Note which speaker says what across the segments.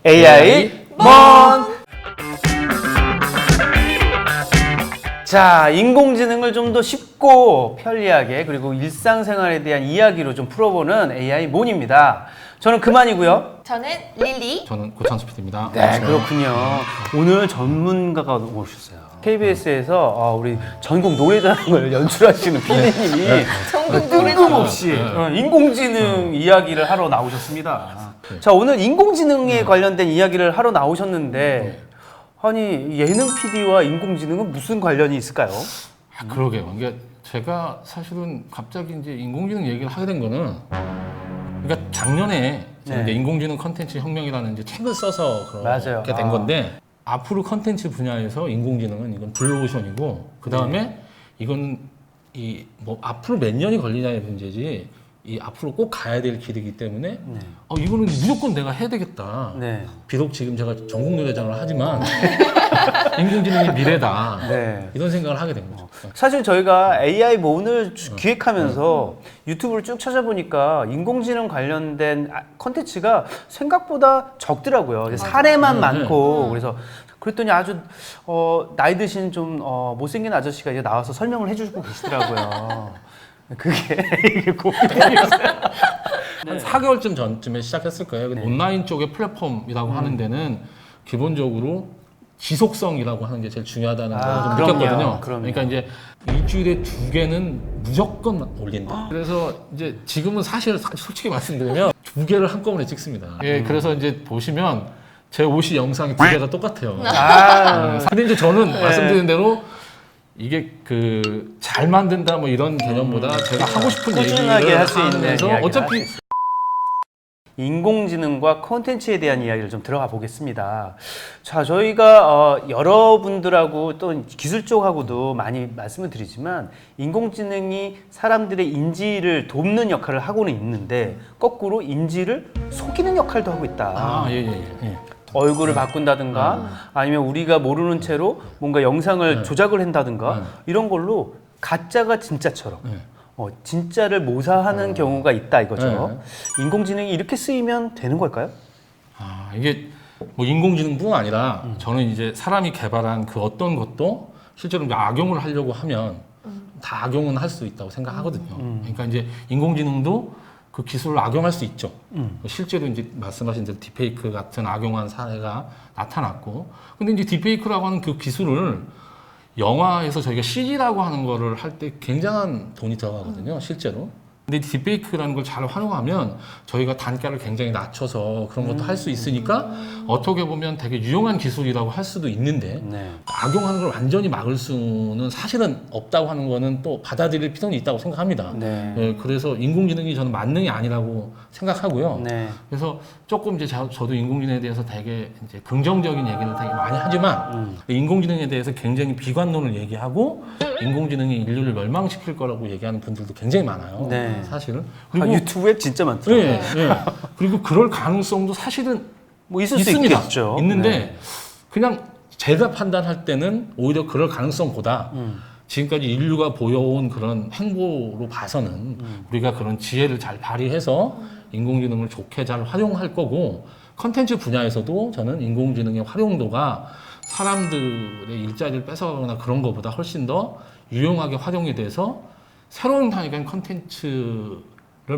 Speaker 1: AI 먼! 자, 인공지능을 좀 더 쉽고 편리하게 그리고 일상생활에 대한 이야기로 좀 풀어보는 AI 몬입니다. 저는 그만이고요.
Speaker 2: 저는 릴리.
Speaker 3: 저는 고창수 PD입니다.
Speaker 1: 네, 그렇군요. 오늘 전문가가 오셨어요. KBS에서 우리 전국 노래자랑을 연출하시는 PD님이
Speaker 2: 전국
Speaker 1: 뜬금없이 인공지능 이야기를 하러 나오셨습니다. 자, 오늘 인공지능에 관련된 이야기를 하러 나오셨는데 아니, 예능 PD와 인공지능은 무슨 관련이 있을까요?
Speaker 3: 그러게요. 이게 제가 사실은 갑자기 이제 인공지능 얘기를 하게 된 거는 그러니까 작년에 제가 이제 인공지능 컨텐츠 혁명이라는 이제 책을 써서
Speaker 1: 맞아요.
Speaker 3: 그렇게 된 건데 앞으로 컨텐츠 분야에서 인공지능은 이건 블루오션이고 그 다음에 이건 이 뭐 앞으로 몇 년이 걸리냐의 문제지 이 앞으로 꼭 가야 될 길이기 때문에 이거는 무조건 내가 해야 되겠다.
Speaker 1: 네.
Speaker 3: 비록 지금 제가 전국 노래장을 하지만 인공지능이 미래다.
Speaker 1: 네.
Speaker 3: 이런 생각을 하게 된 거죠.
Speaker 1: 사실 저희가 AI 몬을 기획하면서 유튜브를 쭉 찾아보니까 인공지능 관련된 컨텐츠가 생각보다 적더라고요. 사례만 많고 그래서 그랬더니 아주 나이 드신 좀 못생긴 아저씨가 이제 나와서 설명을 해주고 계시더라고요. 이게 고민이었어요.
Speaker 3: 한 4개월쯤 전쯤에 시작했을 거예요. 근데 온라인 쪽의 플랫폼이라고 하는 데는 기본적으로 지속성이라고 하는 게 제일 중요하다는 걸 좀
Speaker 1: 그럼요.
Speaker 3: 느꼈거든요.
Speaker 1: 그럼요.
Speaker 3: 그러니까 이제 일주일에 2개는 무조건 올린다. 그래서 이제 지금은 사실 솔직히 말씀드리면 2개를 한꺼번에 찍습니다. 예, 그래서 이제 보시면 제 옷이 영상이 2개가 똑같아요. 근데 이제 저는 말씀드린 대로 이게 그 잘 만든다 뭐 이런 개념보다 제가 하고 싶은
Speaker 1: 꾸준하게
Speaker 3: 얘기를
Speaker 1: 할 수 있는
Speaker 3: 하면서
Speaker 1: 이야기를
Speaker 3: 어차피
Speaker 1: 할 수 있어요. 인공지능과 콘텐츠에 대한 이야기를 좀 들어가 보겠습니다. 자, 저희가 여러분들하고 또 기술 쪽하고도 많이 말씀을 드리지만 인공지능이 사람들의 인지를 돕는 역할을 하고는 있는데 거꾸로 인지를 속이는 역할도 하고 있다.
Speaker 3: 예.
Speaker 1: 얼굴을 바꾼다든가 아니면 우리가 모르는 채로 뭔가 영상을 조작을 한다든가 이런 걸로 가짜가 진짜처럼 진짜를 모사하는 경우가 있다 이거죠. 인공지능이 이렇게 쓰이면 되는 걸까요?
Speaker 3: 이게 뭐 인공지능뿐 아니라 저는 이제 사람이 개발한 그 어떤 것도 실제로 이제 악용을 하려고 하면 다 악용은 할 수 있다고 생각하거든요. 그러니까 이제 인공지능도 그 기술을 악용할 수 있죠. 실제로 이제 말씀하신 대로 딥페이크 같은 악용한 사례가 나타났고, 근데 이제 딥페이크라고 하는 그 기술을 영화에서 저희가 CG라고 하는 거를 할 때 굉장한 돈이 들어가거든요, 실제로. 근데 딥페이크라는 걸 잘 활용하면 저희가 단가를 굉장히 낮춰서 그런 것도 할 수 있으니까 어떻게 보면 되게 유용한 기술이라고 할 수도 있는데 악용하는 걸 완전히 막을 수는 사실은 없다고 하는 거는 또 받아들일 필요는 있다고 생각합니다. 그래서 인공지능이 저는 만능이 아니라고 생각하고요. 그래서 조금 이제 저도 인공지능에 대해서 되게 이제 긍정적인 얘기를 되게 많이 하지만 인공지능에 대해서 굉장히 비관론을 얘기하고 인공지능이 인류를 멸망시킬 거라고 얘기하는 분들도 굉장히 많아요. 사실은. 그리고
Speaker 1: 유튜브에 진짜 많더라고요.
Speaker 3: 그리고 그럴 가능성도 사실은
Speaker 1: 뭐 있을 수
Speaker 3: 있습니다.
Speaker 1: 있겠죠.
Speaker 3: 있는데 그냥 제가 판단할 때는 오히려 그럴 가능성보다 지금까지 인류가 보여온 그런 행보로 봐서는 우리가 그런 지혜를 잘 발휘해서 인공지능을 좋게 잘 활용할 거고 컨텐츠 분야에서도 저는 인공지능의 활용도가 사람들의 일자리를 뺏어가거나 그런 것보다 훨씬 더 유용하게 활용이 돼서 새로운 단위의 컨텐츠를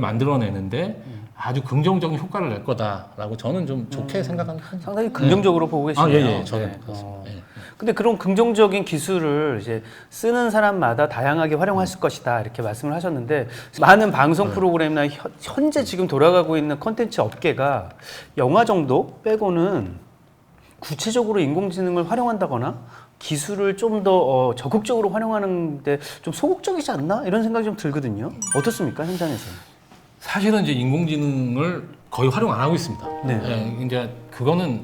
Speaker 3: 만들어내는데 아주 긍정적인 효과를 낼 거다라고 저는 좀 좋게 생각하는 편입니다.
Speaker 1: 상당히 긍정적으로 보고 계시네요.
Speaker 3: 저는 그렇습니다.
Speaker 1: 근데 그런 긍정적인 기술을 이제 쓰는 사람마다 다양하게 활용할 것이다 이렇게 말씀을 하셨는데 많은 방송 프로그램이나 현재 지금 돌아가고 있는 컨텐츠 업계가 영화 정도 빼고는 구체적으로 인공지능을 활용한다거나 기술을 좀 더 적극적으로 활용하는데 좀 소극적이지 않나 이런 생각이 좀 들거든요. 어떻습니까 현장에서?
Speaker 3: 사실은 이제 인공지능을 거의 활용 안 하고 있습니다. 이제 그거는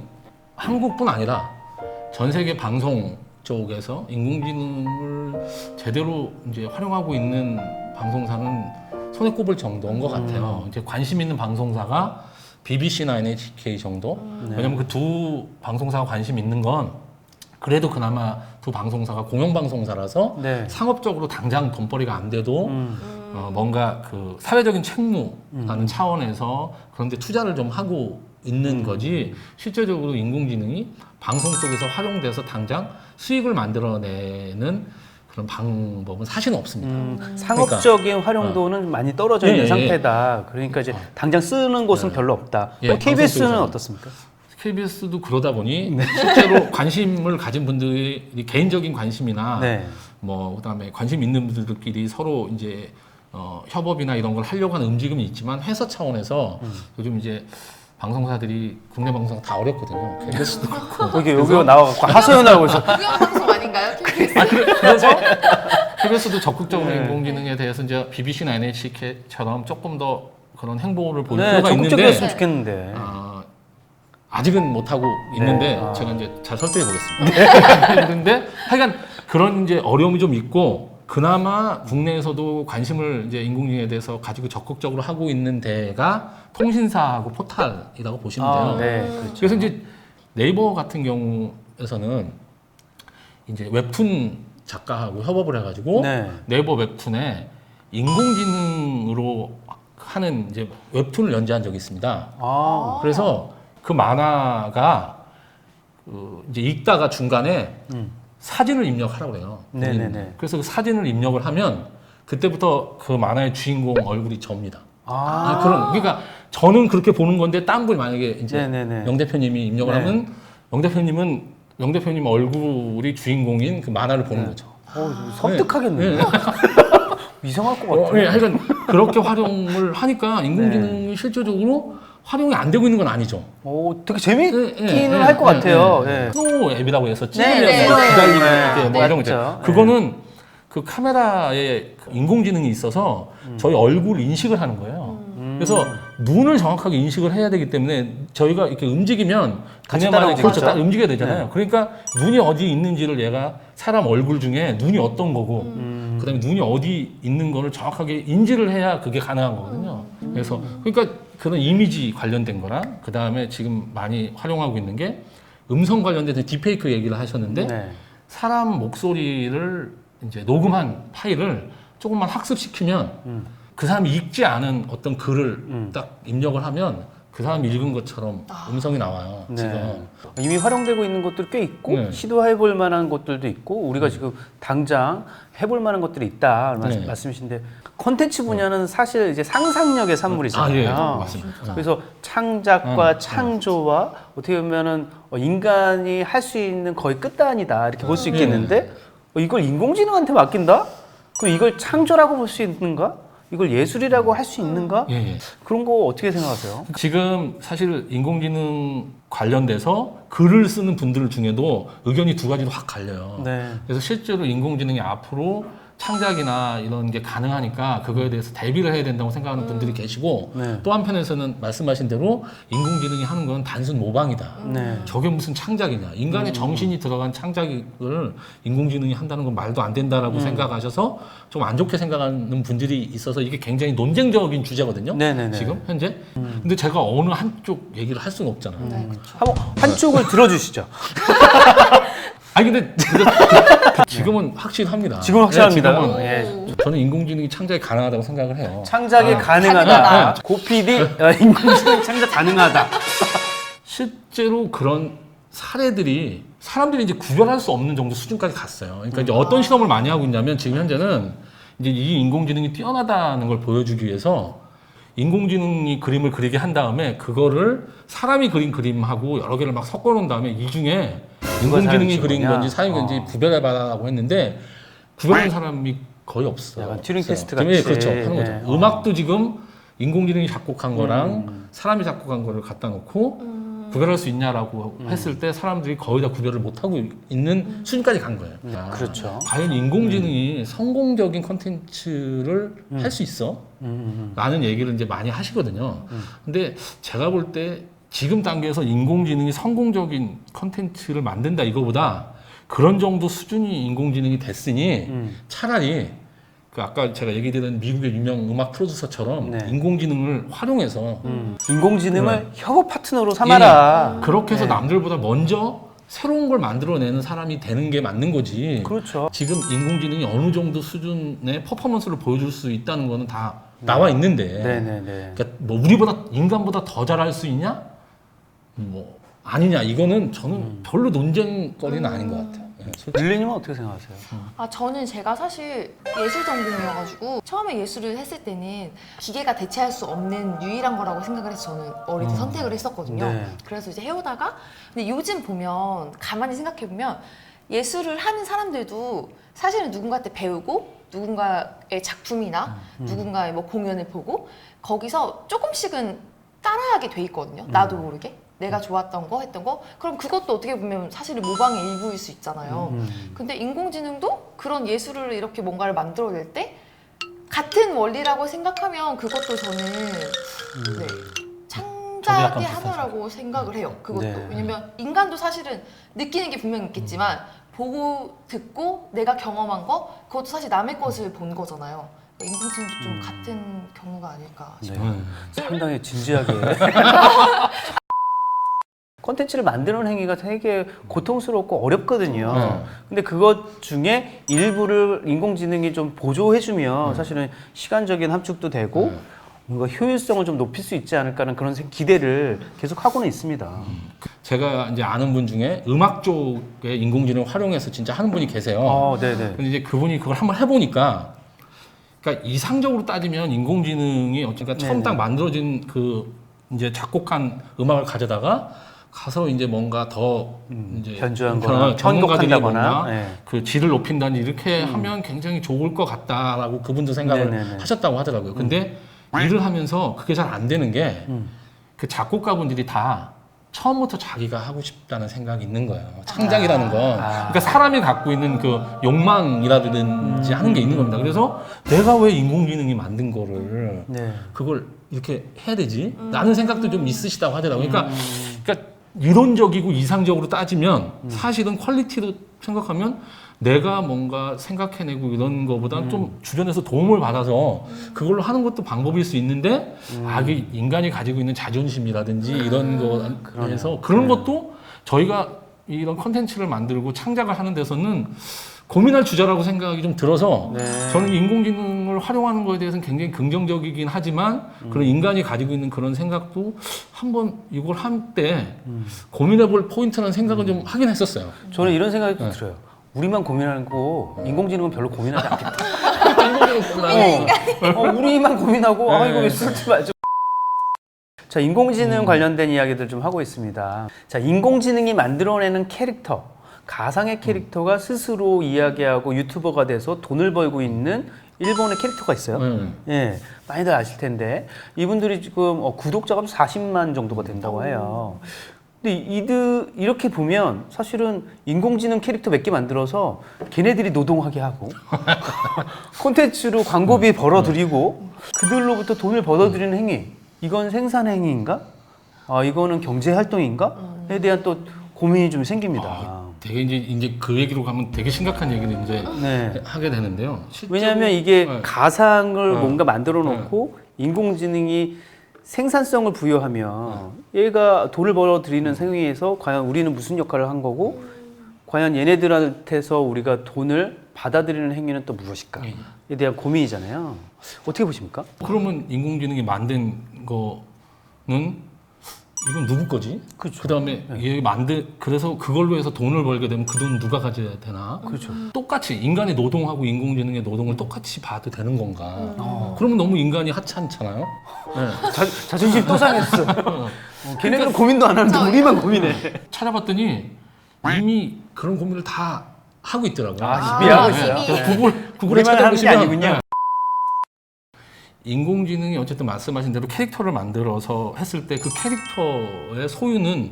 Speaker 3: 한국뿐 아니라 전 세계 방송 쪽에서 인공지능을 제대로 이제 활용하고 있는 방송사는 손에 꼽을 정도인 것 같아요. 이제 관심 있는 방송사가 BBC나 NHK 정도. 왜냐면 그 두 방송사가 관심 있는 건 그래도 그나마 두 방송사가 공영방송사라서 상업적으로 당장 돈벌이가 안 돼도 뭔가 그 사회적인 책무라는 차원에서 그런데 투자를 좀 하고 있는 거지 실제적으로 인공지능이 방송 속에서 활용돼서 당장 수익을 만들어내는 그런 방법은 사실은 없습니다.
Speaker 1: 상업적인 활용도는 많이 떨어져 있는
Speaker 3: 예, 예.
Speaker 1: 상태다. 그러니까 이제 당장 쓰는 곳은 별로 없다.
Speaker 3: 예,
Speaker 1: KBS는
Speaker 3: 방송
Speaker 1: 어떻습니까?
Speaker 3: KBS도 그러다 보니 실제로 관심을 가진 분들이 개인적인 관심이나
Speaker 1: 네.
Speaker 3: 뭐 그다음에 관심 있는 분들끼리 서로 이제 협업이나 이런 걸 하려고 하는 움직임이 있지만 회사 차원에서 요즘 이제 방송사들이 국내 방송 다 어렵거든요. KBS도 그렇고.
Speaker 1: 여기 나와갖고 하소연하고 있어.
Speaker 2: 공영 방송 아닌가요?
Speaker 3: 그래서 KBS도 적극적으로
Speaker 1: 네.
Speaker 3: 인공지능에 대해서 이제 BBC나 NHK처럼 조금 더 그런 행보를 보일
Speaker 1: 네,
Speaker 3: 필요가 있는데
Speaker 1: 적극적이었으면 좋겠는데.
Speaker 3: 아직은 못 하고 있는데
Speaker 1: 네.
Speaker 3: 제가 이제 잘 설득해 보겠습니다. 그런데 하여간 그런 이제 어려움이 좀 있고 그나마 국내에서도 관심을 이제 인공지능에 대해서 가지고 적극적으로 하고 있는 데가 통신사하고 포탈이라고 보시면 돼요.
Speaker 1: 네, 그렇죠.
Speaker 3: 그래서 이제 네이버 같은 경우에서는 이제 웹툰 작가하고 협업을 해가지고
Speaker 1: 네.
Speaker 3: 네이버 웹툰에 인공지능으로 하는 이제 웹툰을 연재한 적이 있습니다. 그래서 그 만화가 이제 읽다가 중간에 사진을 입력하라고 해요.
Speaker 1: 네네네.
Speaker 3: 그래서 그 사진을 입력을 하면 그때부터 그 만화의 주인공 얼굴이 접니다. 그러니까 저는 그렇게 보는 건데 딴 분이 만약에 이제
Speaker 1: 네네네.
Speaker 3: 영 대표님이 입력을
Speaker 1: 네.
Speaker 3: 하면 영 대표님 얼굴이 주인공인 그 만화를 보는 거죠.
Speaker 1: 섬뜩하겠네.
Speaker 3: 네.
Speaker 1: 이상할 것 같아.
Speaker 3: 네, 하여간 그렇게 활용을 하니까 인공지능이 실질적으로 활용이 안 되고 있는 건 아니죠.
Speaker 1: 되게 재밌기는 할 것 같아요. 예.
Speaker 3: 스노우 앱이라고 해서
Speaker 1: 네,
Speaker 3: 찌르면서
Speaker 1: 네.
Speaker 3: 기다리는
Speaker 1: 네.
Speaker 3: 게 뭐 이런 거
Speaker 1: 맞죠.
Speaker 3: 있잖아요. 그거는 그 카메라에 그 인공지능이 있어서 저희 얼굴 인식을 하는 거예요. 그래서 눈을 정확하게 인식을 해야 되기 때문에 저희가 이렇게 움직이면
Speaker 1: 같이
Speaker 3: 그네마다
Speaker 1: 따라오죠.
Speaker 3: 그렇죠. 따라 움직여야 되잖아요. 그러니까 눈이 어디 있는지를 얘가 사람 얼굴 중에 눈이 어떤 거고 그다음에 눈이 어디 있는 거를 정확하게 인지를 해야 그게 가능한 거거든요. 그래서 그러니까 그런 이미지 관련된 거랑 그다음에 지금 많이 활용하고 있는 게 음성 관련된 딥페이크 얘기를 하셨는데
Speaker 1: 네.
Speaker 3: 사람 목소리를 이제 녹음한 파일을 조금만 학습시키면 그 사람이 읽지 않은 어떤 글을 딱 입력을 하면 그 사람이 읽은 것처럼 음성이 나와요.
Speaker 1: 네.
Speaker 3: 지금.
Speaker 1: 이미 활용되고 있는 것들 꽤 있고
Speaker 3: 네.
Speaker 1: 시도해볼 만한 것들도 있고 우리가 지금 당장 해볼 만한 것들이 있다
Speaker 3: 네.
Speaker 1: 말씀이신데 콘텐츠 분야는 사실 이제 상상력의 산물이잖아요.
Speaker 3: 예, 맞습니다.
Speaker 1: 그래서 창작과 창조와 어떻게 보면은 인간이 할 수 있는 거의 끝단이다 이렇게 볼 수 있겠는데 이걸 인공지능한테 맡긴다? 그럼 이걸 창조라고 볼 수 있는가? 이걸 예술이라고 할 수 있는가?
Speaker 3: 예.
Speaker 1: 그런 거 어떻게 생각하세요?
Speaker 3: 지금 사실 인공지능 관련돼서 글을 쓰는 분들 중에도 의견이 두 가지로 확 갈려요.
Speaker 1: 네.
Speaker 3: 그래서 실제로 인공지능이 앞으로 창작이나 이런 게 가능하니까 그거에 대해서 대비를 해야 된다고 생각하는 분들이 계시고
Speaker 1: 네.
Speaker 3: 또 한편에서는 말씀하신 대로 인공지능이 하는 건 단순 모방이다.
Speaker 1: 네.
Speaker 3: 저게 무슨 창작이냐. 인간의 정신이 들어간 창작을 인공지능이 한다는 건 말도 안 된다라고 생각하셔서 좀 안 좋게 생각하는 분들이 있어서 이게 굉장히 논쟁적인 주제거든요.
Speaker 1: 네네네.
Speaker 3: 지금 현재. 근데 제가 어느 한쪽 얘기를 할 수는 없잖아요.
Speaker 1: 한번 한쪽을 들어주시죠.
Speaker 3: 아니 근데 지금은 확실합니다.
Speaker 1: 지금 확실합니다.
Speaker 3: 네, 지금은
Speaker 1: 예.
Speaker 3: 저는 인공지능이 창작이 가능하다고 생각을 해요.
Speaker 1: 창작이 가능하다.
Speaker 2: 가능하다.
Speaker 1: 고PD 인공지능 창작 가능하다.
Speaker 3: 실제로 그런 사례들이 사람들이 이제 구별할 수 없는 정도 수준까지 갔어요. 그러니까 이제 어떤 실험을 많이 하고 있냐면 지금 현재는 이제 이 인공지능이 뛰어나다는 걸 보여주기 위해서 인공지능이 그림을 그리게 한 다음에 그거를 사람이 그린 그림하고 여러 개를 막 섞어 놓은 다음에 이 중에 인공지능이 그린
Speaker 1: 사람이
Speaker 3: 건지 사람이 그린 건지 구별해봐라고 했는데 구별하는 사람이 거의 없어요.
Speaker 1: 약간 튜링
Speaker 3: 없어요.
Speaker 1: 테스트
Speaker 3: 네,
Speaker 1: 같이.
Speaker 3: 그렇죠. 하는 거죠.
Speaker 1: 네.
Speaker 3: 음악도 지금 인공지능이 작곡한 거랑 사람이 작곡한 거를 갖다 놓고 구별할 수 있냐라고 했을 때 사람들이 거의 다 구별을 못하고 있는 수준까지 간 거예요.
Speaker 1: 그렇죠.
Speaker 3: 과연 인공지능이 성공적인 컨텐츠를 할 수 있어? 라는 얘기를 이제 많이 하시거든요. 근데 제가 볼 때 지금 단계에서 인공지능이 성공적인 컨텐츠를 만든다 이거보다 그런 정도 수준이 인공지능이 됐으니 차라리 그 아까 제가 얘기 드린 미국의 유명 음악 프로듀서처럼
Speaker 1: 네.
Speaker 3: 인공지능을 활용해서
Speaker 1: 인공지능을 협업 파트너로 삼아라.
Speaker 3: 그렇게 해서
Speaker 1: 네.
Speaker 3: 남들보다 먼저 새로운 걸 만들어내는 사람이 되는 게 맞는 거지.
Speaker 1: 그렇죠.
Speaker 3: 지금 인공지능이 어느 정도 수준의 퍼포먼스를 보여줄 수 있다는 거는 다 나와 있는데.
Speaker 1: 네네네.
Speaker 3: 그러니까 뭐 우리보다 인간보다 더 잘할 수 있냐? 뭐 아니냐 이거는 저는 별로 논쟁거리는 아닌 것 같아요. 네, 솔직히.
Speaker 1: 릴리님은 어떻게 생각하세요?
Speaker 2: 저는 제가 사실 예술 전공이어가지고 처음에 예술을 했을 때는 기계가 대체할 수 없는 유일한 거라고 생각을 해서 저는 어릴 때 선택을 했었거든요.
Speaker 1: 네.
Speaker 2: 그래서 이제 해오다가 근데 요즘 보면 가만히 생각해 보면 예술을 하는 사람들도 사실은 누군가한테 배우고 누군가의 작품이나 누군가의 뭐 공연을 보고 거기서 조금씩은 따라하게 돼 있거든요. 나도 모르게. 내가 좋았던 거, 했던 거. 그럼 그것도 어떻게 보면 사실은 모방의 일부일 수 있잖아요. 근데 인공지능도 그런 예술을 이렇게 뭔가를 만들어낼 때 같은 원리라고 생각하면 그것도 저는 네, 창작이 하더라고 생각을 해요. 그것도.
Speaker 1: 네.
Speaker 2: 왜냐면 인간도 사실은 느끼는 게 분명히 있겠지만 보고 듣고 내가 경험한 거 그것도 사실 남의 것을 본 거잖아요. 인공지능도 좀 같은 경우가 아닐까 싶어요.
Speaker 1: 네. 상당히 진지하게 콘텐츠를 만드는 행위가 되게 고통스럽고 어렵거든요.
Speaker 3: 네.
Speaker 1: 근데 그것 중에 일부를 인공지능이 좀 보조해주면 사실은 시간적인 함축도 되고 뭔가 효율성을 좀 높일 수 있지 않을까라는 그런 기대를 계속 하고는 있습니다.
Speaker 3: 제가 이제 아는 분 중에 음악 쪽에 인공지능 활용해서 진짜 하는 분이 계세요.
Speaker 1: 네네.
Speaker 3: 근데 이제 그분이 그걸 한번 해보니까, 그러니까 이상적으로 따지면 인공지능이 어쨌든 처음 딱 만들어진 그 이제 작곡한 음악을 가져다가 가서 이제 뭔가 더 이제
Speaker 1: 변주한거나
Speaker 3: 전문가들이
Speaker 1: 편곡한다거나,
Speaker 3: 뭔가
Speaker 1: 네.
Speaker 3: 그 질을 높인다든지 이렇게 하면 굉장히 좋을 것 같다라고 그분도 생각을
Speaker 1: 네네네.
Speaker 3: 하셨다고 하더라고요. 근데 일을 하면서 그게 잘 안 되는 게 그 작곡가분들이 다 처음부터 자기가 하고 싶다는 생각이 있는 거예요. 창작이라는 건. 그러니까 사람이 갖고 있는 그 욕망이라든지 하는 게 있는 겁니다. 그래서 내가 왜 인공지능이 만든 거를
Speaker 1: 네.
Speaker 3: 그걸 이렇게 해야 되지? 라는 생각도 좀 있으시다고 하더라고요. 그러니까 이론적이고 이상적으로 따지면 사실은 퀄리티로 생각하면 내가 뭔가 생각해내고 이런 거보다는 좀 주변에서 도움을 받아서 그걸로 하는 것도 방법일 수 있는데 이게 인간이 가지고 있는 자존심이라든지 이런 거에서 그런 것도 저희가 이런 컨텐츠를 만들고 창작을 하는 데서는 고민할 주제라고 생각이 좀 들어서 저는 인공지능을 활용하는 거에 대해서는 굉장히 긍정적이긴 하지만 그런 인간이 가지고 있는 그런 생각도 한번 이걸 할 때 고민해볼 포인트라는 생각을 좀 하긴 했었어요.
Speaker 1: 저는 이런 생각이 또 들어요. 우리만 고민하고 인공지능은 별로 고민하지 않겠다. 우리만 고민하고 이거 왜 쓰지 말죠. 자, 인공지능 관련된 이야기들 좀 하고 있습니다. 자, 인공지능이 만들어내는 캐릭터, 가상의 캐릭터가 스스로 이야기하고 유튜버가 돼서 돈을 벌고 있는 일본의 캐릭터가 있어요. 예, 많이들 아실 텐데 이분들이 지금 구독자가 40만 정도가 된다고 해요. 근데 이렇게 보면 사실은 인공지능 캐릭터 몇 개 만들어서 걔네들이 노동하게 하고 콘텐츠로 광고비 벌어들이고 그들로부터 돈을 벌어들이는 행위, 이건 생산 행위인가? 이거는 경제 활동인가?에 대한 또 고민이 좀 생깁니다.
Speaker 3: 되게 이제 그 얘기로 가면 되게 심각한 얘기를 이제
Speaker 1: 네.
Speaker 3: 하게 되는데요.
Speaker 1: 왜냐하면 이게
Speaker 3: 네.
Speaker 1: 가상을 뭔가 만들어 놓고 인공지능이 생산성을 부여하면 얘가 돈을 벌어들이는 행위에서 과연 우리는 무슨 역할을 한 거고 과연 얘네들한테서 우리가 돈을 받아들이는 행위는 또 무엇일까에 대한 고민이잖아요. 어떻게 보십니까?
Speaker 3: 그러면 인공지능이 만든 거는 이건 누구 거지?
Speaker 1: 그렇죠.
Speaker 3: 그다음에 얘 그래서 그걸로 해서 돈을 벌게 되면 그 돈 누가 가져야 되나?
Speaker 1: 그렇죠.
Speaker 3: 똑같이 인간의 노동하고 인공지능의 노동을 똑같이 봐도 되는 건가? 그러면 너무 인간이 하찮잖아요. 네.
Speaker 1: 자존심 또 상했어. 걔네들은 고민도 안 하는데 우리만 고민해.
Speaker 3: 찾아봤더니 이미 그런 고민을 다 하고 있더라고요.
Speaker 1: 이미 하고 있어요.
Speaker 3: 그래서 구글에
Speaker 1: 우리만 하는 게
Speaker 3: 찾아보시면
Speaker 1: 아니군요.
Speaker 3: 인공지능이 어쨌든 말씀하신 대로 캐릭터를 만들어서 했을 때 그 캐릭터의 소유는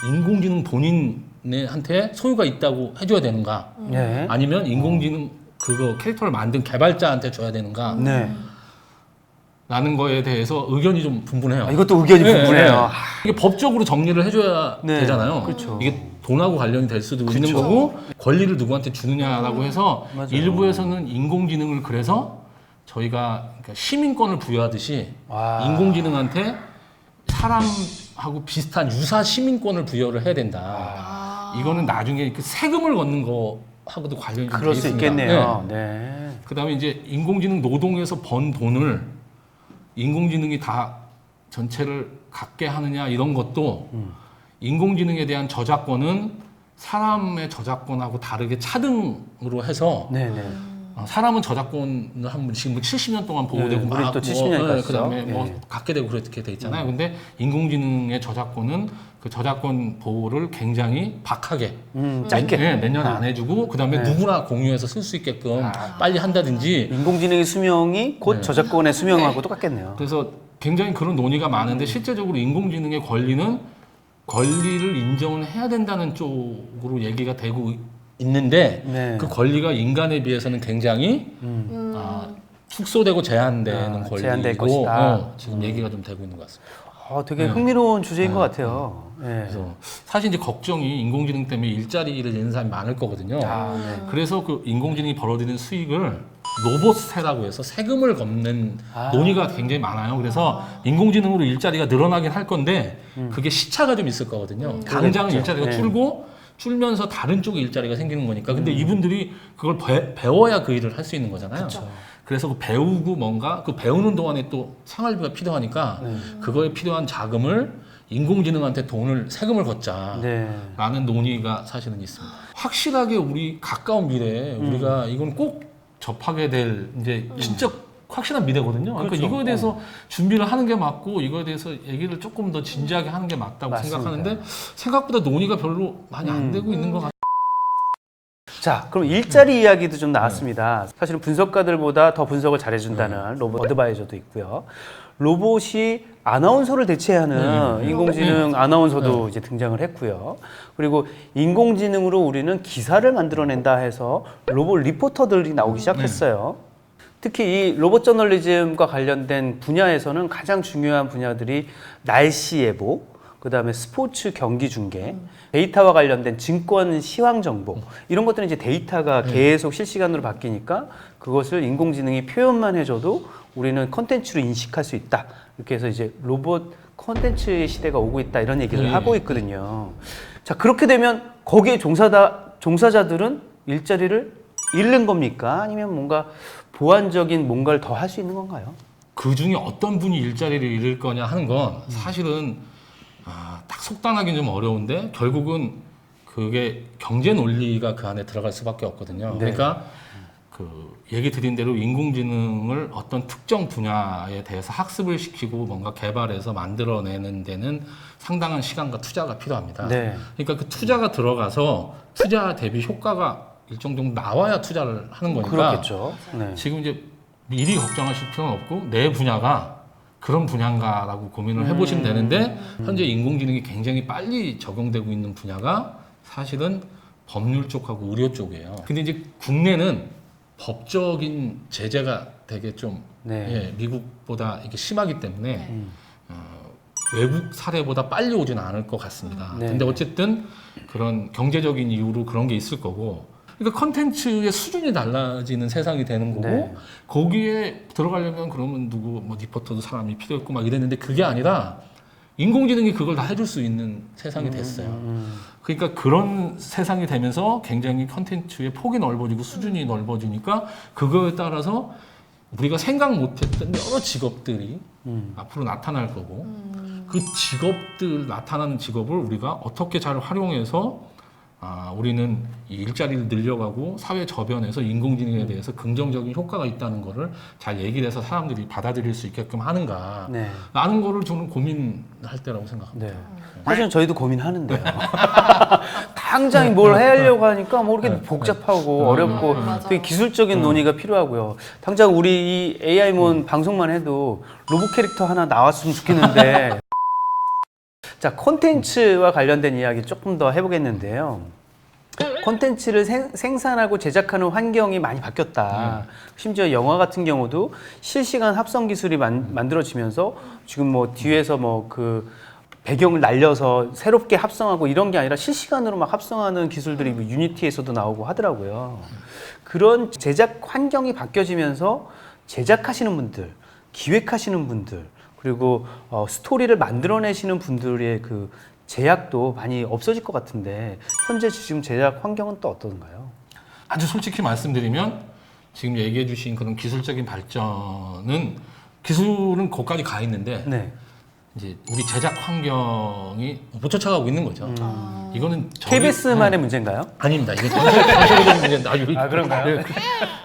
Speaker 3: 인공지능 본인한테 소유가 있다고 해줘야 되는가?
Speaker 1: 네.
Speaker 3: 아니면 인공지능 그거 캐릭터를 만든 개발자한테 줘야 되는가?
Speaker 1: 네.
Speaker 3: 라는 거에 대해서 의견이 좀 분분해요.
Speaker 1: 이것도 의견이 분분해요.
Speaker 3: 이게 법적으로 정리를 해줘야
Speaker 1: 네.
Speaker 3: 되잖아요.
Speaker 1: 그렇죠.
Speaker 3: 이게 돈하고 관련이 될 수도 있는 거고 권리를 누구한테 주느냐라고 해서
Speaker 1: 맞아요.
Speaker 3: 일부에서는 인공지능을 그래서 저희가 그러니까 시민권을 부여하듯이
Speaker 1: 와.
Speaker 3: 인공지능한테 사람하고 비슷한 유사 시민권을 부여를 해야 된다. 이거는 나중에 그 세금을 걷는 거하고도 관련이 좀
Speaker 1: 그럴
Speaker 3: 돼
Speaker 1: 수
Speaker 3: 있습니다.
Speaker 1: 있겠네요. 네.
Speaker 3: 그다음에 이제 인공지능 노동에서 번 돈을 인공지능이 다 전체를 갖게 하느냐 이런 것도 인공지능에 대한 저작권은 사람의 저작권하고 다르게 차등으로 해서
Speaker 1: 네네.
Speaker 3: 사람은 저작권을 한 지금 70년 동안 보호되고
Speaker 1: 네, 우리 또 70년까지
Speaker 3: 그다음에 뭐
Speaker 1: 네.
Speaker 3: 갖게 되고 그렇게 돼 있잖아요. 근데 인공지능의 저작권은 그 저작권 보호를 굉장히 박하게
Speaker 1: 짧게.
Speaker 3: 네, 몇 년 안 해주고 그다음에
Speaker 1: 네.
Speaker 3: 누구나 공유해서 쓸 수 있게끔 빨리 한다든지
Speaker 1: 인공지능의 수명이 곧
Speaker 3: 네.
Speaker 1: 저작권의 수명하고 똑같겠네요.
Speaker 3: 그래서 굉장히 그런 논의가 많은데 실제적으로 인공지능의 권리를 인정을 해야 된다는 쪽으로 얘기가 되고 있는데
Speaker 1: 네.
Speaker 3: 그 권리가 인간에 비해서는 굉장히 축소되고 제한되는 권리이고
Speaker 1: 제한될 것이다.
Speaker 3: 지금 얘기가 좀 되고 있는 것 같습니다.
Speaker 1: 되게
Speaker 3: 네.
Speaker 1: 흥미로운 주제인 것 같아요. 네.
Speaker 3: 그래서 사실 이제 걱정이 인공지능 때문에 일자리를 잃는 사람이 많을 거거든요.
Speaker 1: 네.
Speaker 3: 그래서 그 인공지능이 벌어들이는 수익을 로봇세라고 해서 세금을 걷는 논의가 굉장히 많아요. 그래서 인공지능으로 일자리가 늘어나긴 할 건데 그게 시차가 좀 있을 거거든요. 당장은
Speaker 1: 그렇겠죠.
Speaker 3: 일자리가
Speaker 1: 네.
Speaker 3: 줄면서 다른 쪽에 일자리가 생기는 거니까. 근데 이분들이 그걸 배워야 그 일을 할 수 있는 거잖아요. 그래서 그 배우고 뭔가 그 배우는 동안에 또 생활비가 필요하니까 그거에 필요한 자금을 인공지능한테 세금을 걷자라는
Speaker 1: 네.
Speaker 3: 논의가 사실은 있습니다. 확실하게 우리 가까운 미래에 우리가 이건 꼭 접하게 될 이제 진짜 확실한 미래거든요. 그러니까
Speaker 1: 그렇죠.
Speaker 3: 이거에 대해서 준비를 하는 게 맞고 이거에 대해서 얘기를 조금 더 진지하게 하는 게 맞다고
Speaker 1: 맞습니다.
Speaker 3: 생각하는데 생각보다 논의가 별로 많이 안 되고 있는 것 같아요.
Speaker 1: 자, 그럼 일자리 이야기도 좀 나왔습니다. 사실은 분석가들보다 더 분석을 잘해준다는 로봇 어드바이저도 있고요. 로봇이 아나운서를 대체하는 인공지능 아나운서도 이제 등장을 했고요. 그리고 인공지능으로 우리는 기사를 만들어낸다 해서 로봇 리포터들이 나오기 시작했어요. 특히 이 로봇 저널리즘과 관련된 분야에서는 가장 중요한 분야들이 날씨 예보, 그다음에 스포츠 경기 중계, 데이터와 관련된 증권 시황 정보 이런 것들은 이제 데이터가 계속 실시간으로 바뀌니까 그것을 인공지능이 표현만 해줘도 우리는 컨텐츠로 인식할 수 있다. 이렇게 해서 이제 로봇 컨텐츠의 시대가 오고 있다 이런 얘기를 하고 있거든요. 자, 그렇게 되면 거기에 종사자들은 일자리를 잃는 겁니까? 아니면 뭔가 보완적인 뭔가를 더 할 수 있는 건가요?
Speaker 3: 그 중에 어떤 분이 일자리를 잃을 거냐 하는 건 사실은 딱 속단하기는 좀 어려운데 결국은 그게 경제 논리가 그 안에 들어갈 수밖에 없거든요.
Speaker 1: 네.
Speaker 3: 그러니까 그 얘기 드린 대로 인공지능을 어떤 특정 분야에 대해서 학습을 시키고 뭔가 개발해서 만들어내는 데는 상당한 시간과 투자가 필요합니다.
Speaker 1: 네.
Speaker 3: 그러니까 그 투자가 들어가서 투자 대비 효과가 일정 정도 나와야 투자를 하는 거니까
Speaker 1: 그렇겠죠. 네.
Speaker 3: 지금 이제 미리 걱정하실 필요는 없고 내 분야가 그런 분야인가라고 고민을 해보시면 되는데 현재 인공지능이 굉장히 빨리 적용되고 있는 분야가 사실은 법률 쪽하고 의료 쪽이에요. 근데 이제 국내는 법적인 제재가 되게 좀 미국보다 이게 심하기 때문에 외국 사례보다 빨리 오지는 않을 것 같습니다.
Speaker 1: 네.
Speaker 3: 근데 어쨌든 그런 경제적인 이유로 그런 게 있을 거고 그러니까 컨텐츠의 수준이 달라지는 세상이 되는 거고
Speaker 1: 네.
Speaker 3: 거기에 들어가려면 그러면 뭐 리포터도 사람이 필요했고 막 이랬는데 그게 아니라 인공지능이 그걸 다 해줄 수 있는 세상이 됐어요. 그러니까 그런 세상이 되면서 굉장히 컨텐츠의 폭이 넓어지고 수준이 넓어지니까 그거에 따라서 우리가 생각 못했던 여러 직업들이 앞으로 나타날 거고 그 직업들 나타나는 직업을 우리가 어떻게 잘 활용해서 우리는 이 일자리를 늘려가고 사회 저변에서 인공지능에 대해서 긍정적인 효과가 있다는 거를 잘 얘기를 해서 사람들이 받아들일 수 있게끔 하는가
Speaker 1: 네.
Speaker 3: 라는 거를 저는 고민할 때라고 생각합니다.
Speaker 1: 네. 사실은 저희도 고민하는데요. 당장 뭘 하려고 하니까 뭐 이렇게 복잡하고 어렵고
Speaker 2: 맞아.
Speaker 1: 되게 기술적인 논의가 필요하고요. 당장 우리 이 AI몬 방송만 해도 로봇 캐릭터 하나 나왔으면 좋겠는데 자, 콘텐츠와 관련된 이야기 조금 더 해보겠는데요. 콘텐츠를 생산하고 제작하는 환경이 많이 바뀌었다. 심지어 영화 같은 경우도 실시간 합성 기술이 만들어지면서 지금 뭐 뒤에서 뭐 그 배경을 날려서 새롭게 합성하고 이런 게 아니라 실시간으로 막 합성하는 기술들이 유니티에서도 나오고 하더라고요. 그런 제작 환경이 바뀌어지면서 제작하시는 분들, 기획하시는 분들, 그리고 스토리를 만들어내시는 분들의 그 제약도 많이 없어질 것 같은데 현재 지금 제작 환경은 또 어떤가요?
Speaker 3: 아주 솔직히 말씀드리면 지금 얘기해 주신 그런 기술적인 발전은 기술은 거기까지 가 있는데
Speaker 1: 네.
Speaker 3: 이제 우리 제작 환경이 못 쫓아가고 있는 거죠. 이거는
Speaker 1: KBS만의 문제인가요?
Speaker 3: 아닙니다. 이게 전 세계적인 문제인데
Speaker 1: 아, 그런가요?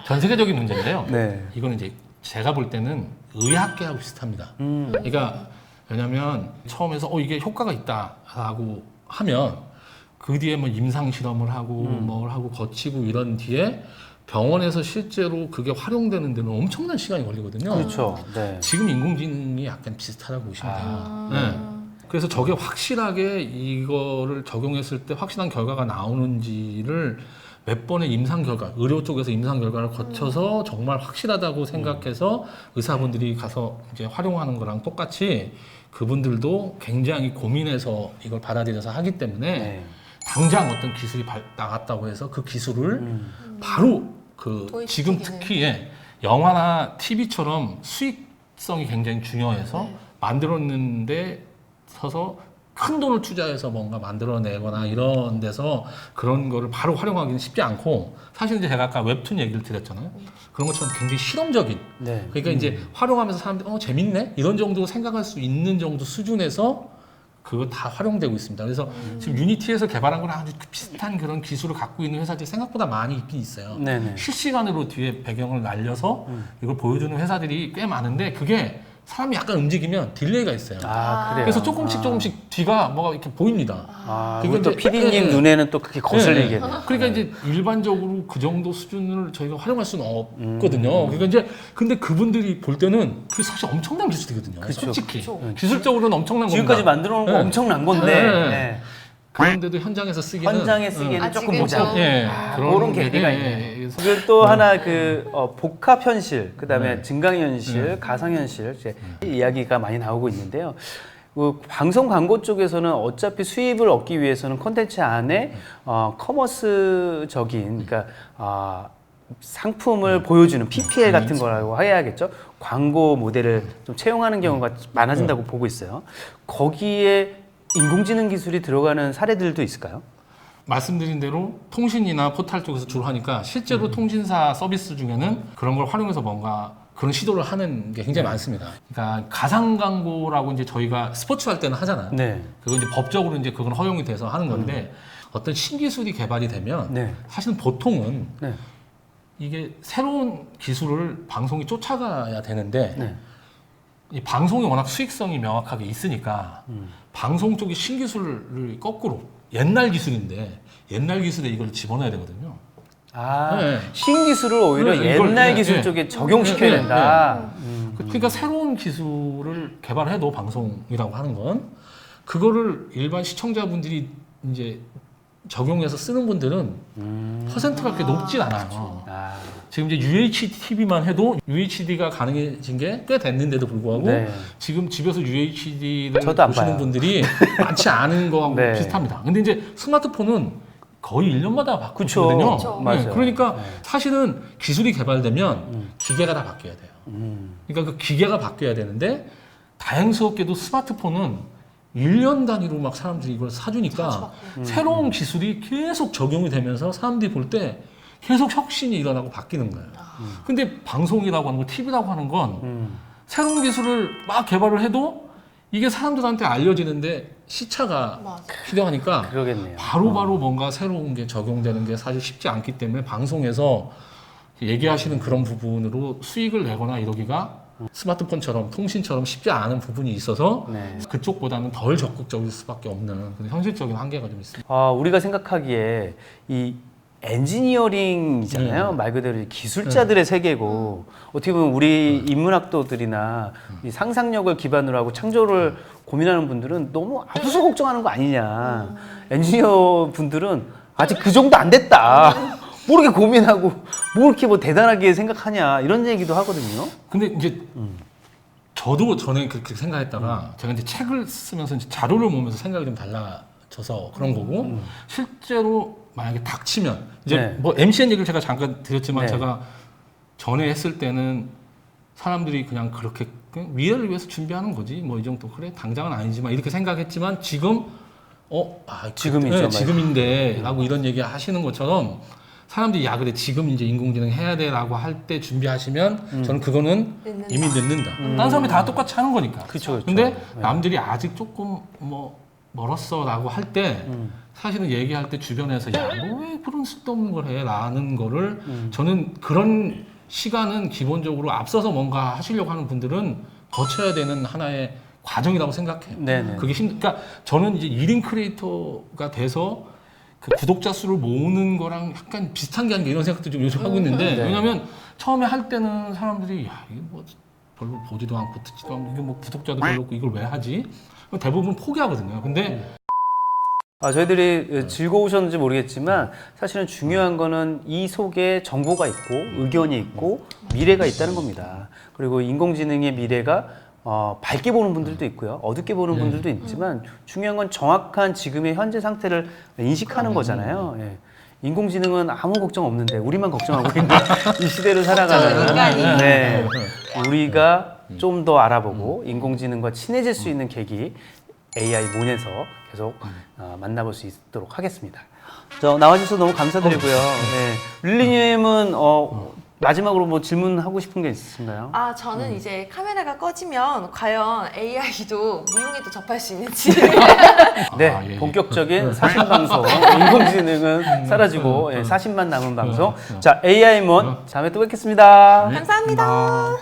Speaker 3: 전 세계적인 문제인데요.
Speaker 1: 네.
Speaker 3: 이거는 이제 제가 볼 때는 의학계하고 비슷합니다. 그러니까 왜냐하면 처음에서 이게 효과가 있다라고 하면 그 뒤에 뭐 임상 실험을 하고 뭘 하고 거치고 이런 뒤에 병원에서 실제로 그게 활용되는 데는 엄청난 시간이 걸리거든요.
Speaker 1: 그렇죠. 네.
Speaker 3: 지금 인공지능이 약간 비슷하다고 보시면 돼요.
Speaker 2: 아.
Speaker 3: 네. 그래서 저게 확실하게 이거를 적용했을 때 확실한 결과가 나오는지를 몇 번의 임상 결과, 의료 쪽에서 임상 결과를 거쳐서 정말 확실하다고 생각해서 의사분들이 가서 이제 활용하는 거랑 똑같이 그분들도 굉장히 고민해서 이걸 받아들여서 하기 때문에
Speaker 1: 네.
Speaker 3: 당장 어떤 기술이 나갔다고 해서 그 기술을 바로 그 지금
Speaker 2: 도입시키기는.
Speaker 3: 특히 영화나 TV처럼 수익성이 굉장히 중요해서
Speaker 2: 네.
Speaker 3: 만들었는데 서서 큰 돈을 투자해서 뭔가 만들어내거나 이런 데서 그런 거를 바로 활용하기는 쉽지 않고 사실 이제 제가 아까 웹툰 얘기를 드렸잖아요. 그런 것처럼 굉장히 실험적인
Speaker 1: 네.
Speaker 3: 그러니까 이제 활용하면서 사람들이 재밌네? 이런 정도 생각할 수 있는 정도 수준에서 그거 다 활용되고 있습니다. 그래서 지금 유니티에서 개발한 거랑 아주 비슷한 그런 기술을 갖고 있는 회사들이 생각보다 많이 있긴 있어요.
Speaker 1: 네네.
Speaker 3: 실시간으로 뒤에 배경을 날려서 이걸 보여주는 회사들이 꽤 많은데 그게 사람이 약간 움직이면 딜레이가 있어요.
Speaker 1: 아, 그래요.
Speaker 3: 그래서 조금씩 뒤가 뭐가 이렇게 보입니다.
Speaker 1: 아,
Speaker 3: 그게
Speaker 1: 그리고 또
Speaker 3: 이제-
Speaker 1: PD님
Speaker 3: 네.
Speaker 1: 눈에는 또 그게 거슬리게 돼요.
Speaker 3: 그러니까 이제 일반적으로 그 정도 수준을 저희가 활용할 수는 없거든요. 그러니까 이제 근데 그분들이 볼 때는 그게 사실 엄청난 기술이거든요.
Speaker 1: 그쵸.
Speaker 3: 솔직히
Speaker 2: 그쵸.
Speaker 3: 기술적으로는 엄청난 겁니다.
Speaker 1: 지금까지 만들어 놓은 거
Speaker 3: 네.
Speaker 1: 엄청난 건데
Speaker 3: 네.
Speaker 1: 네.
Speaker 3: 그런데도 현장에서 쓰기는
Speaker 1: 현장에 쓰기에는
Speaker 2: 아직은
Speaker 1: 조금 모자라.
Speaker 3: 예,
Speaker 1: 그런 계기가 있네. 그리고 또 하나 그 복합 현실, 그다음에 증강 현실, 가상 현실 이제 이야기가 많이 나오고 있는데요. 그 방송 광고 쪽에서는 어차피 수입을 얻기 위해서는 콘텐츠 안에 커머스적인 그러니까 상품을 보여주는 PPL 같은 거라고 해야겠죠. 광고 모델을 좀 채용하는 경우가 많아진다고 보고 있어요. 거기에 인공지능 기술이 들어가는 사례들도 있을까요?
Speaker 3: 말씀드린 대로 통신이나 포탈 쪽에서 주로 하니까 실제로 통신사 서비스 중에는 그런 걸 활용해서 뭔가 그런 시도를 하는 게 굉장히 많습니다. 그러니까 가상 광고라고 이제 저희가 스포츠 할 때는 하잖아요.
Speaker 1: 네.
Speaker 3: 그거 이제 법적으로 이제 그건 허용이 돼서 하는 건데 어떤 신기술이 개발이 되면
Speaker 1: 네.
Speaker 3: 사실은 보통은
Speaker 1: 네.
Speaker 3: 이게 새로운 기술을 방송이 쫓아가야 되는데
Speaker 1: 네.
Speaker 3: 이 방송이 워낙 수익성이 명확하게 있으니까 방송 쪽이 신기술을 거꾸로 옛날 기술인데 옛날 기술에 이걸 집어넣어야 되거든요.
Speaker 1: 아,
Speaker 3: 네.
Speaker 1: 신기술을 오히려
Speaker 3: 네, 이걸,
Speaker 1: 옛날
Speaker 3: 네,
Speaker 1: 기술
Speaker 3: 네.
Speaker 1: 쪽에 적용시켜야
Speaker 3: 네,
Speaker 1: 된다.
Speaker 3: 그러니까 새로운 기술을 개발해도 방송이라고 하는 건 그거를 일반 시청자분들이 이제 적용해서 쓰는 분들은 퍼센트가 그렇게 높진 않아요.
Speaker 1: 아,
Speaker 3: 지금 이제 UHD-TV만 해도 UHD가 가능해진 게 꽤 됐는데도 불구하고
Speaker 1: 네.
Speaker 3: 지금 집에서 UHD를
Speaker 1: 저도 안
Speaker 3: 보시는
Speaker 1: 봐요.
Speaker 3: 분들이 많지 않은 거하고
Speaker 1: 네.
Speaker 3: 비슷합니다. 근데 이제 스마트폰은 거의 1년마다
Speaker 1: 그쵸.
Speaker 3: 바꾸거든요.
Speaker 2: 그쵸.
Speaker 1: 맞아요.
Speaker 3: 그러니까
Speaker 1: 네.
Speaker 3: 사실은 기술이 개발되면 기계가 다 바뀌어야 돼요. 그러니까 그 기계가 바뀌어야 되는데 다행스럽게도 스마트폰은 1년 단위로 막 사람들이 이걸 사주니까 새로운 기술이 계속 적용이 되면서 사람들이 볼 때 계속 혁신이 일어나고 바뀌는 거예요. 근데 방송이라고 하는 거, TV라고 하는 건 새로운 기술을 막 개발을 해도 이게 사람들한테 알려지는데 시차가
Speaker 2: 맞아.
Speaker 3: 필요하니까
Speaker 1: 그러겠네요.
Speaker 3: 바로바로 뭔가 새로운 게 적용되는 게 사실 쉽지 않기 때문에 방송에서 얘기하시는 그런 부분으로 수익을 내거나 이러기가 스마트폰처럼 통신처럼 쉽지 않은 부분이 있어서
Speaker 1: 네.
Speaker 3: 그쪽보다는 덜 적극적일 수밖에 없는 그런 현실적인 한계가 좀 있습니다.
Speaker 1: 우리가 생각하기에 이 엔지니어링이잖아요. 말 그대로 이 기술자들의 세계고 어떻게 보면 우리 인문학도들이나 이 상상력을 기반으로 하고 창조를 고민하는 분들은 너무 앞서서 걱정하는 거 아니냐. 엔지니어 분들은 아직 그 정도 안 됐다. 뭐 이렇게 고민하고 뭐 이렇게 뭐 대단하게 생각하냐 이런 얘기도 하거든요.
Speaker 3: 근데 이제 저도 전에 그렇게 생각했다가 제가 이제 책을 쓰면서 이제 자료를 보면서 생각이 좀 달라져서 그런 거고 실제로 만약에 닥치면 이제
Speaker 1: 네.
Speaker 3: 뭐 MCN 얘기를 제가 잠깐 드렸지만
Speaker 1: 네.
Speaker 3: 제가 전에 했을 때는 사람들이 그냥 그렇게 그냥 미래를 위해서 준비하는 거지 뭐 이 정도 그래 당장은 아니지만 이렇게 생각했지만 지금
Speaker 1: 지금이죠,
Speaker 3: 지금인데라고 이런 얘기 하시는 것처럼 사람들이 야 그래 지금 이제 인공지능 해야 돼라고 할 때 준비하시면 저는 그거는
Speaker 2: 늦는다.
Speaker 3: 이미 늦는다. 다른 사람이 다 똑같이 하는 거니까.
Speaker 1: 그렇죠.
Speaker 3: 근데 남들이 아직 조금 뭐 멀었어라고 할 때 사실은 얘기할 때 주변에서 야 너 왜 그런 쓸데없는 걸 해라는 거를 저는 그런 시간은 기본적으로 앞서서 뭔가 하시려고 하는 분들은 거쳐야 되는 하나의 과정이라고 생각해요.
Speaker 1: 네네.
Speaker 3: 그게 그러니까 저는 이제 1인 크리에이터가 돼서 그 구독자 수를 모으는 거랑 약간 비슷한 게 아닌가 이런 생각도 좀 요즘 하고 있는데
Speaker 1: 네.
Speaker 3: 왜냐면 처음에 할 때는 사람들이 야 이게 뭐 별로 보지도 않고 듣지도 않고 이게 뭐 구독자도 별로 없고 이걸 왜 하지? 대부분 포기하거든요. 근데
Speaker 1: 저희들이 즐거우셨는지 모르겠지만 사실은 중요한 거는 이 속에 정보가 있고 의견이 있고 미래가 있다는 겁니다. 그리고 인공지능의 미래가 밝게 보는 분들도 있고요. 어둡게 보는 분들도 있지만 중요한 건 정확한 지금의 현재 상태를 인식하는 거잖아요. 예. 인공지능은 아무 걱정 없는데 우리만 걱정하고 있는 이 시대를 살아가는
Speaker 2: 인간이.
Speaker 1: 네. 우리가 좀 더 알아보고 인공지능과 친해질 수 있는 계기 AI 몬에서 계속 만나볼 수 있도록 하겠습니다. 나와주셔서 너무 감사드리고요. 네. 릴리님은 마지막으로 뭐 질문하고 싶은 게 있으신가요?
Speaker 2: 아, 저는 이제 카메라가 꺼지면 과연 AI도 무용에도 접할 수 있는지.
Speaker 1: 네,
Speaker 3: 예.
Speaker 1: 본격적인 사신 방송. 인공지능은 사라지고 사신만 남은 방송. 자, AI 몬 다음에 또 뵙겠습니다.
Speaker 2: 감사합니다.